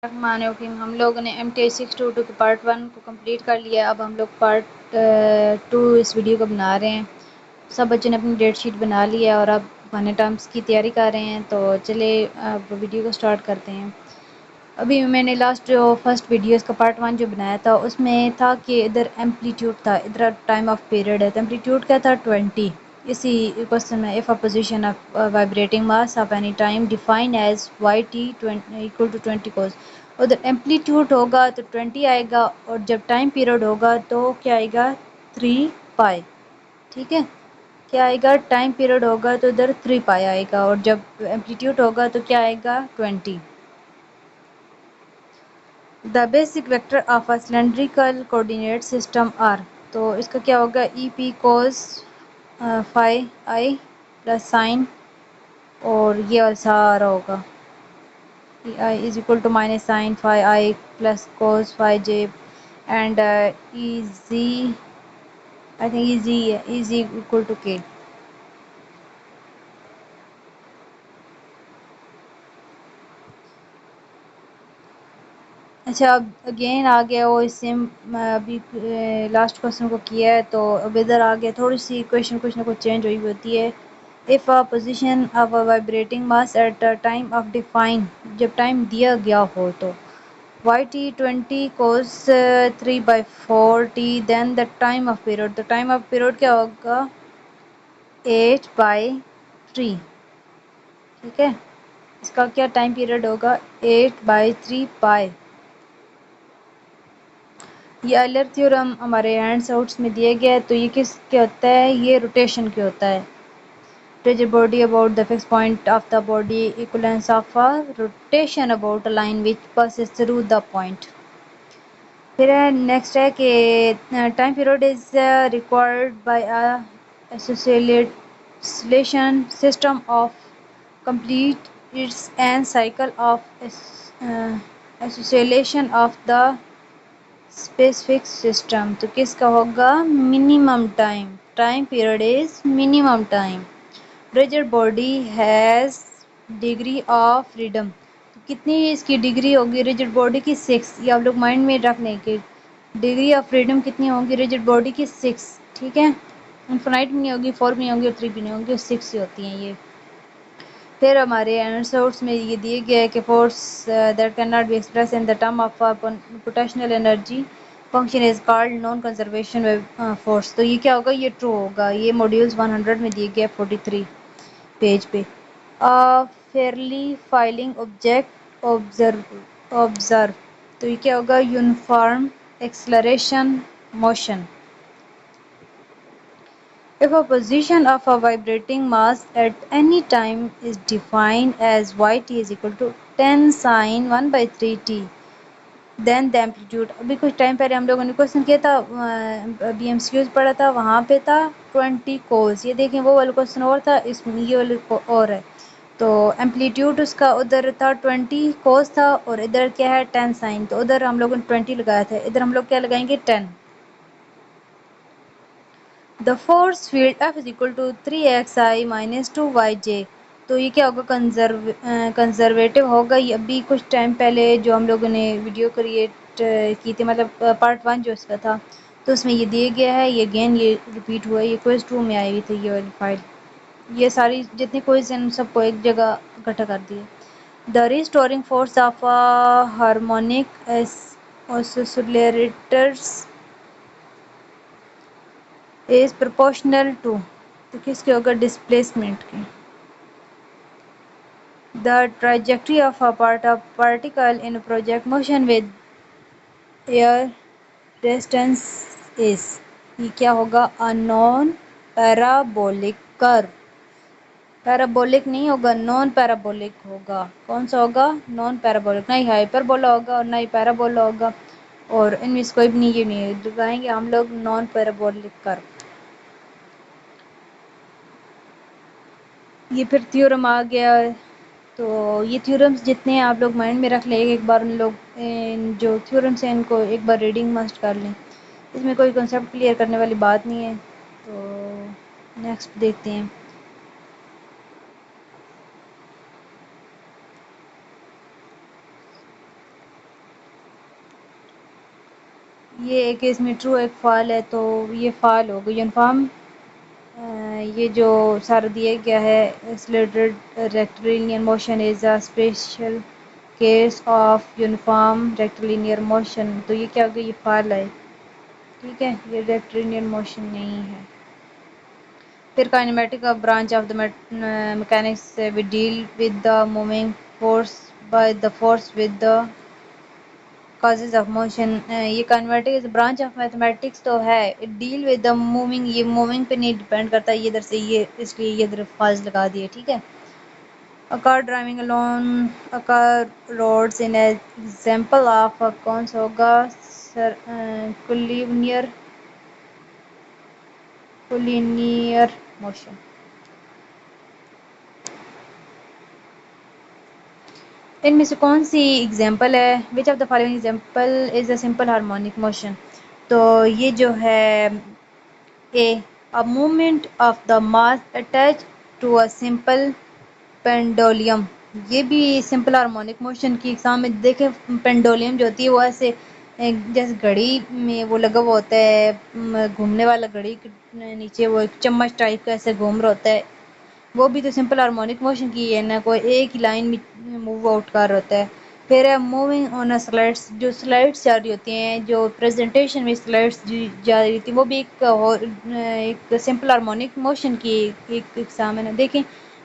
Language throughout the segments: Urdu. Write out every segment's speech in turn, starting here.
الرحمن الرحیم ہم لوگوں نے MT622 کے پارٹ 1 کو کمپلیٹ کر لیا. اب ہم لوگ پارٹ 2 اس ویڈیو کو بنا رہے ہیں. سب بچوں نے اپنی ڈیٹ شیٹ بنا لی ہے اور اب بہانے ٹرمز کی تیاری کر رہے ہیں. تو چلے اب ویڈیو کو سٹارٹ کرتے ہیں. ابھی میں نے لاسٹ جو فرسٹ ویڈیو اس کا پارٹ 1 جو بنایا تھا اس میں تھا کہ ادھر ایمپلیٹیوڈ تھا, ادھر ٹائم آف پیریڈ ہے. تو ایمپلیٹیوڈ کیا تھا 20. اسی کوشچن میں if a position of vibrating mass of any time defined as yt equal to 20 cos, ادھر ایمپلیٹیوڈ ہوگا تو 20 آئے گا اور جب ٹائم پیریڈ ہوگا تو کیا آئے گا 3 پائی. ٹھیک ہے, کیا آئے گا ٹائم پیریڈ ہوگا تو ادھر 3 پائی آئے گا اور جب ایمپلیٹیوڈ ہوگا تو کیا آئے گا 20. The basic vector of a cylindrical coordinate system are, تو اس کا کیا ہوگا E P cos phi I plus sine, اور یہ والا سارا ہوگا E I is equal to minus sine phi I plus cos phi J and E Z I think E Z equal to K. اچھا اب اگین آ گیا وہ اس سے ابھی لاسٹ کوشچن کو کیا ہے تو اب ادھر آ گیا تھوڑی سی کوشچن کچھ نہ کچھ چینج ہوئی ہوتی ہے. if a position of a vibrating mass at a time of define, جب ٹائم دیا گیا ہو تو yt 20 cos 3/4t, then the time of period, تو time of period کیا ہوگا 8/3. ٹھیک ہے, اس کا کیا ٹائم پیریڈ ہوگا 8/3 پائی. یہ ایلر تھیورم ہمارے ہینڈس آؤٹس میں دیا گیا ہے. تو یہ کس کے ہوتا ہے, یہ روٹیشن کے ہوتا ہے. rigid body about the fixed point of the body, equivalence of a rotation about a line which passes through the point. پھر نیکسٹ ہے کہ time period is required by oscillation system of complete its an cycle of association of the specific system. تو کس کا ہوگا minimum time, time period is minimum time. rigid body has degree of freedom, کتنی اس کی ڈگری ہوگی rigid body کی 6. یہ آپ لوگ مائنڈ میں رکھ لیں کہ ڈگری آف فریڈم کتنی ہوگی rigid body کی 6. ٹھیک ہے, انفینائٹ بھی نہیں ہوگی, 4 بھی نہیں ہوگی اور 3 بھی نہیں ہوگی, 6 ہی ہوتی ہیں یہ. پھر ہمارے سورس میں یہ دیے گیا ہے کہ force that can not be express in the term of potential energy function is called non conservation force. تو یہ کیا ہوگا, یہ ٹرو ہوگا. یہ ماڈیولز 100 میں دیے گیا 43 پیج پہ. فیئرلی فائلنگ آبجیکٹ آبزرو, تو یہ کیا ہوگا uniform acceleration motion. If a position of a vibrating mass at any time is defined as yt is equal to 10 sin 1/3t, then the amplitude, ابھی کچھ ٹائم پہلے ہم لوگوں نے کوشچن کیا تھا, ابھی ایم سی کیوز پڑھا تھا, وہاں پہ تھا 20 کوز. یہ دیکھیں وہ والا کوشچن اور تھا, اس میں یہ والا اور ہے. تو ایمپلیٹیوڈ اس کا ادھر تھا 20 کوز تھا اور ادھر کیا ہے 10 سائن. تو ادھر ہم لوگوں نے 20 لگایا تھا, ادھر ہم لوگ کیا لگائیں گے 10. The force field F is equal to 3xi minus 2yj, تو یہ کیا ہوگا کنزرویٹو ہوگا. یہ ابھی کچھ ٹائم پہلے جو ہم لوگوں نے ویڈیو کریٹ کی تھی, مطلب پارٹ 1 جو اس کا تھا, تو اس میں یہ دیا گیا ہے. یہ اگین یہ ریپیٹ ہوا ہے, یہ کوئز 2 میں آئی ہوئی تھی یہ والی فائل. یہ ساری جتنی کوئز ہیں سب کو ایک جگہ اکٹھا کر دیا. The restoring force of a harmonic oscillator is proportional to, تو کس کے ہوگا ڈسپلیسمنٹ کی. The trajectory of a particle in project motion with air resistance is, یہ کیا ہوگا a non parabolic curve. Parabolic نہیں ہوگا, نان پیرابولک ہوگا. کون سا ہوگا نان پیرابولک, نہ ہی ہائپر بولا ہوگا اور نہ ہی پیرابولا ہوگا, اور ان میں سے کوئی بھی نہیں. یہ نہیں دکھائیں گے ہم لوگ نان پیرابولک کرو. یہ پھر تھیورم آ گیا. تو یہ تھیورمز جتنے ہیں آپ لوگ مائنڈ میں رکھ لیں, ایک بار ان لوگ جو تھیورمز ہیں ان کو ایک بار ریڈنگ مسٹ کر لیں. اس میں کوئی کنسیپٹ کلیئر کرنے والی بات نہیں ہے. تو نیکسٹ دیکھتے ہیں. یہ ایک اس میں ٹرو ایک فال ہے، تو یہ فال ہوگا یونیفارم۔ یہ جو سارا دیا گیا ہے سلیٹڈ rectilinear motion is a special case of uniform rectilinear motion, تو یہ کیا ہوگا، یہ فال ہے، ٹھیک ہے، یہ ریکٹیلینئر موشن نہیں ہے۔ پھر kinematic branch of the mechanics we deal with the moving force by the force with the causes of motion. یہ کائنیمیٹک برانچ آف میتھمیٹکس تو ہے، ڈیل ود دا موونگ، یہ موونگ پہ نہیں ڈپینڈ کرتا، یہ ادھر سے یہ اس لیے یہ ادھر فاز لگا دیے، ٹھیک ہے۔ A car driving along a car roads in an example of کون سا ہوگا، collinear motion۔ ان میں سے کون سی ایگزامپل ہے، which of the following example is a simple harmonic motion؟ تو یہ جو ہے a movement of the mass attached to a simple pendulum، یہ بھی سمپل ہارمونک موشن کی اقسام میں دیکھیں۔ پینڈولیم جو ہوتی ہے وہ ایسے جیسے گھڑی میں وہ لگا ہوا ہوتا ہے، گھومنے والا گھڑی کے نیچے وہ ایک چمچ ٹائپ کا ایسے گھوم رہا ہوتا ہے، وہ بھی تو سمپل ہارمونک موشن کی ہے نا، کوئی ایک ہی لائن میں موو آؤٹ کر ہوتا ہے۔ پھر ہے موونگ آن سلائڈس، جو سلائڈس جا رہی ہوتی ہیں، جو پریزنٹیشن میں سلائڈس جا رہی ہوتی ہیں، وہ بھی ایک سمپل ہارمونک موشن کی ایک اقسام ہے نا۔ دیکھیں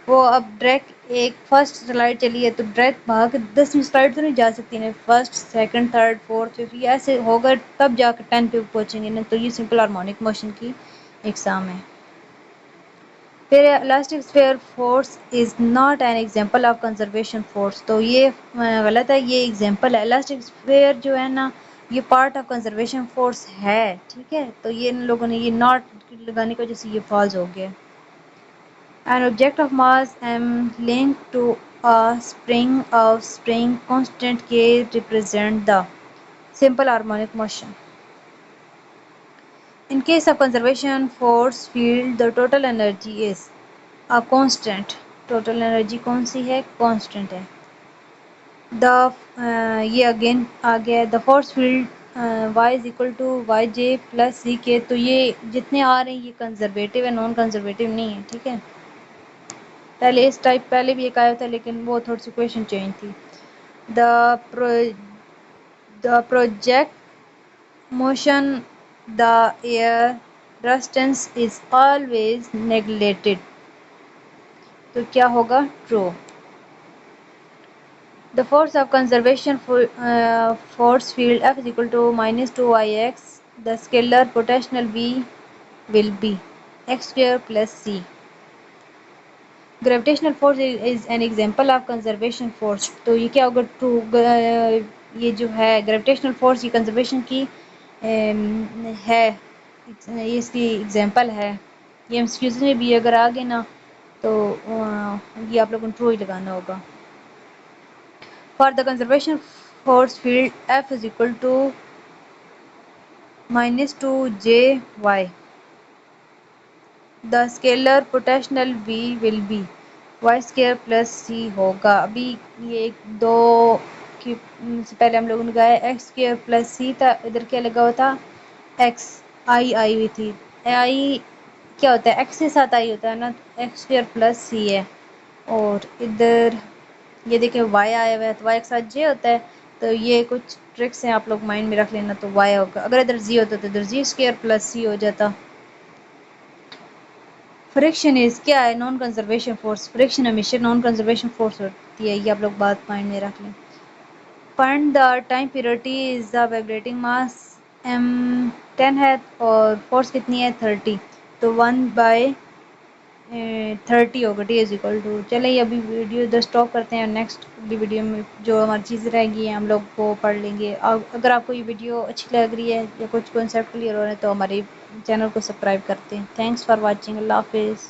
وہ اب ڈائریکٹ ایک فرسٹ سلائڈ چلی ہے تو ڈائریکٹ بھاگ کے 10ویں سلائڈ تو نہیں جا سکتی نا، first second third fourth fifth یہ ایسے ہوگا تب جا کے 10 پہ پہنچیں گے نا، تو یہ سمپل ہارمونک موشن کی اقسام ہے۔ پھر elastic sphere force is not an example of conservation force، تو یہ غلط ہے، یہ ایگزامپل ہے۔ elastic sphere جو ہے نا یہ پارٹ آف کنزرویشن فورس ہے، ٹھیک ہے، تو یہ ان لوگوں نے یہ ناٹ لگانے کی وجہ سے یہ فالز ہو گیا۔ An object of mass m linked to a spring of spring constant k represent the simple harmonic motion۔ In case of conservation force field the total energy is a constant، total energy کون سی ہے، کانسٹنٹ ہے۔ دا یہ اگین آ گیا ہے، the force field Y is equal to Y J plus C K, تو یہ جتنے آ رہے ہیں یہ کنزرویٹو ہے، نان کنزرویٹو نہیں ہے، ٹھیک ہے۔ پہلے اس ٹائپ پہلے بھی ایک آیا تھا لیکن وہ تھوڑی سی کویشچن چینج تھی۔ The projectile motion the air resistance is always neglected، تو کیا ہوگا، true. The force of conservation force field F is equal to minus 2Ix, the scalar potential V will be x square plus c۔ Gravitational force is an example of conservation force، تو یہ کیا ہوگا، ٹرو۔ یہ جو ہے گریویٹیشنل فورس یہ کنزرویشن کی ہے، یہ اس کی ایگزامپل ہے۔ یہ ایمسکیوز میں بھی اگر آگے نا تو یہ آپ لوگوں کو ٹرو ہی لگانا ہوگا۔ For the conservation force field F is equal to minus 2jy، the scalar potential V will be y square plus c ہوگا۔ ابھی یہ ایک دو کی سے پہلے ہم لوگوں نے کہا ہے ایکس اسکوئر پلس سی تھا، ادھر کیا لگا ہوا تھا، ایکس آئی ہوئی تھی، آئی کیا ہوتا ہے، ایکس کے ساتھ آئی ہوتا ہے نا، ایکس اسکوئر پلس سی ہے، اور ادھر یہ دیکھیں وائی آیا ہوا ہے تو وائی کے ساتھ جے ہوتا ہے، تو یہ کچھ ٹرکس ہیں آپ لوگ مائنڈ میں رکھ لینا، تو وائی ہوگا، اگر ادھر زی ہوتا تو ادھر زی اسکوئر پلس سی ہو جاتا۔ فریکشن از کیا ہے، نان کنزرویشن فورس، فریکشن ہمیشہ نان کنزرویشن فورس ہوتی ہے، یہ آپ لوگ بات مائنڈ میں رکھ لیں۔ Find the time period T is the vibrating mass M 10 ہے اور فورس کتنی ہے 30، تو 1/30 ہوگا، ٹی از اکول ٹو۔ چلیں یہ ابھی ویڈیو ادھر اسٹاپ کرتے ہیں، نیکسٹ ویڈیو میں جو ہماری چیزیں رہ گی ہیں ہم لوگ وہ پڑھ لیں گے۔ اگر آپ کو یہ ویڈیو اچھی لگ رہی ہے یا کچھ کنسیپٹ کلیئر ہو رہے ہیں تو ہمارے چینل کو سبسکرائب کرتے ہیں۔ تھینکس فار واچنگ، اللہ حافظ۔